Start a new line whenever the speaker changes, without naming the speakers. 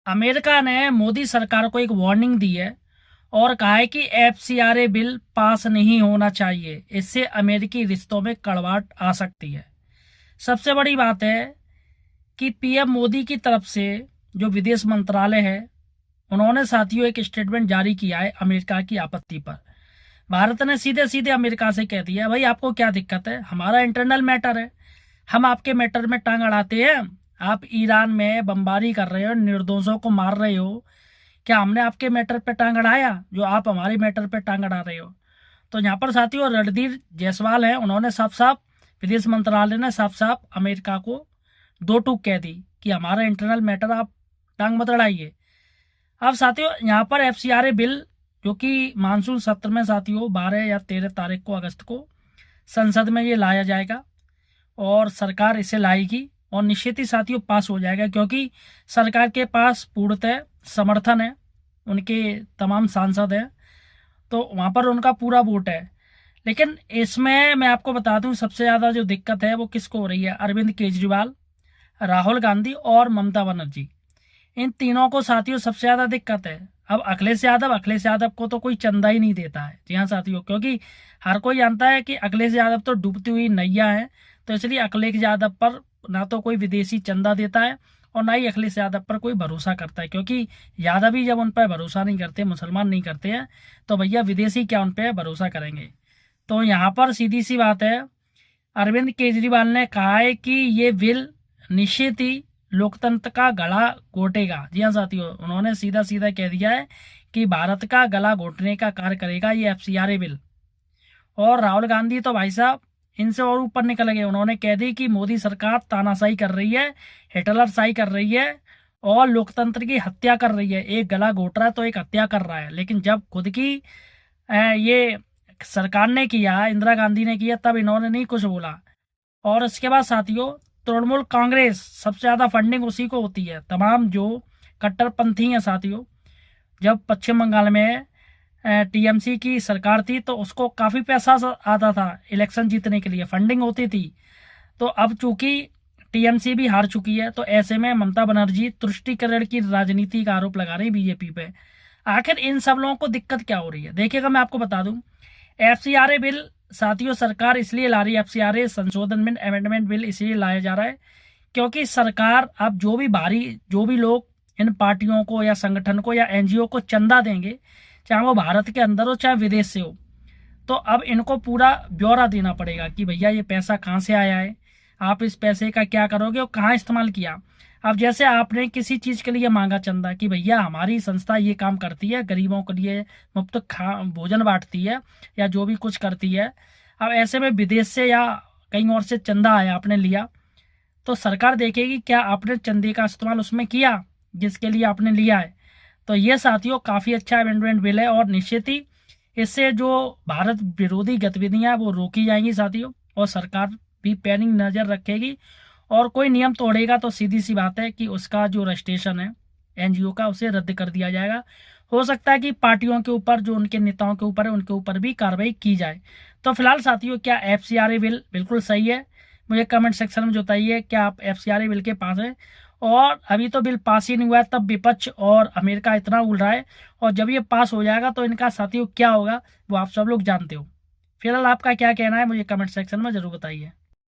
America ने मोदी सरकार को एक वार्निंग दी है और कहा है कि एफसीआरए बिल पास नहीं होना चाहिए। इससे अमेरिकी रिश्तों में कड़वाहट आ सकती है। सबसे बड़ी बात है कि पीएम मोदी की तरफ से जो विदेश मंत्रालय है, उन्होंने साथियों एक स्टेटमेंट जारी किया है अमेरिका की आपत्ति पर। भारत ने सीधे सीधे अमेरिका से कह दिया, भाई आपको क्या दिक्कत है, हमारा इंटरनल मैटर है, हम आपके मैटर में टांग अड़ाते हैं। आप ईरान में बमबारी कर रहे हो, निर्दोषों को मार रहे हो, क्या हमने आपके मैटर पे टांग अड़ाया जो आप हमारे मैटर पे टांग अड़ा रहे हो? तो यहाँ पर साथियों रणधीर जायसवाल हैं, उन्होंने साफ साफ, विदेश मंत्रालय ने साफ साफ अमेरिका को दो टूक कह दी कि हमारा इंटरनल मैटर आप टांग मत अड़ाइए। अब साथियों यहाँ पर एफसीआरए बिल जो कि मानसून सत्र में साथियों 12 या 13 तारीख को अगस्त को संसद में ये लाया जाएगा और सरकार इसे लाएगी और निश्चित ही साथियों पास हो जाएगा, क्योंकि सरकार के पास पूर्णतः समर्थन है, उनके तमाम सांसद हैं, तो वहाँ पर उनका पूरा वोट है। लेकिन इसमें मैं आपको बता दूं सबसे ज़्यादा जो दिक्कत है वो किसको हो रही है? अरविंद केजरीवाल, राहुल गांधी और ममता बनर्जी, इन तीनों को साथियों सबसे ज़्यादा दिक्कत है। अब अखिलेश यादव को तो कोई चंदा ही नहीं देता है। जी हाँ साथियों, क्योंकि हर कोई जानता है कि अखिलेश यादव तो डूबती हुई नैया है, तो इसलिए अखिलेश यादव पर ना तो कोई विदेशी चंदा देता है और ना ही अखिलेश यादव पर कोई भरोसा करता है, क्योंकि यादव ही जब उन पर भरोसा नहीं करते, मुसलमान नहीं करते हैं, तो भैया विदेशी क्या उन पर भरोसा करेंगे? तो यहाँ पर सीधी सी बात है, अरविंद केजरीवाल ने कहा है कि ये बिल निश्चित ही लोकतंत्र का गला घोटेगा। जी हाँ साथियों, उन्होंने सीधा सीधा कह दिया है कि भारत का गला घोटने का कार्य करेगा ये एफसीआरए बिल। और राहुल गांधी तो भाई साहब इनसे और ऊपर निकल गए, उन्होंने कह दी कि मोदी सरकार तानाशाही कर रही है, हिटलरशाही कर रही है और लोकतंत्र की हत्या कर रही है। एक गला घोट रहा है तो एक हत्या कर रहा है। लेकिन जब खुद की ये सरकार ने किया, इंदिरा गांधी ने किया, तब इन्होंने नहीं कुछ बोला। और इसके बाद साथियों तृणमूल कांग्रेस, सबसे ज़्यादा फंडिंग उसी को होती है। तमाम जो कट्टरपंथी हैं साथियों, जब पश्चिम बंगाल में टीएमसी की सरकार थी तो उसको काफ़ी पैसा आता था इलेक्शन जीतने के लिए, फंडिंग होती थी। तो अब चूंकि टीएमसी भी हार चुकी है, तो ऐसे में ममता बनर्जी तुष्टीकरण की राजनीति का आरोप लगा रही बीजेपी पे। आखिर इन सब लोगों को दिक्कत क्या हो रही है? देखिएगा, मैं आपको बता दूं, एफसीआरए बिल साथियों सरकार इसलिए ला रही है, एफसीआरए संशोधन बिल, अमेंडमेंट बिल इसलिए लाया जा रहा है क्योंकि सरकार अब जो भी लोग इन पार्टियों को या संगठन को या एनजीओ को चंदा देंगे, चाहे वो भारत के अंदर हो चाहे विदेश से हो, तो अब इनको पूरा ब्यौरा देना पड़ेगा कि भैया ये पैसा कहाँ से आया है, आप इस पैसे का क्या करोगे और कहाँ इस्तेमाल किया। अब जैसे आपने किसी चीज़ के लिए मांगा चंदा कि भैया हमारी संस्था ये काम करती है, गरीबों के लिए मुफ्त भोजन बांटती है या जो भी कुछ करती है, अब ऐसे में विदेश से या कहीं और से चंदा आया, आपने लिया, तो सरकार देखेगी क्या आपने चंदे का इस्तेमाल उसमें किया जिसके लिए आपने लिया है। तो ये साथियों काफ़ी अच्छा अमेंडमेंट बिल है और निश्चित ही इससे जो भारत विरोधी गतिविधियां वो रोकी जाएंगी साथियों, और सरकार भी पैनी नज़र रखेगी। और कोई नियम तोड़ेगा तो सीधी सी बात है कि उसका जो रजिस्ट्रेशन है एनजीओ का, उसे रद्द कर दिया जाएगा। हो सकता है कि पार्टियों के ऊपर, जो उनके नेताओं के ऊपर है, उनके ऊपर भी कार्रवाई की जाए। तो फिलहाल साथियों, क्या एफसीआरए बिल बिल्कुल सही है? मुझे कमेंट सेक्शन में बताइए, क्या आप एफसीआरए बिल के पास हैं? और अभी तो बिल पास ही नहीं हुआ है, तब विपक्ष और अमेरिका इतना उल रहा है, और जब ये पास हो जाएगा तो इनका साथियों क्या होगा वो आप सब लोग जानते हो। फिलहाल आपका क्या कहना है मुझे कमेंट सेक्शन में जरूर बताइए।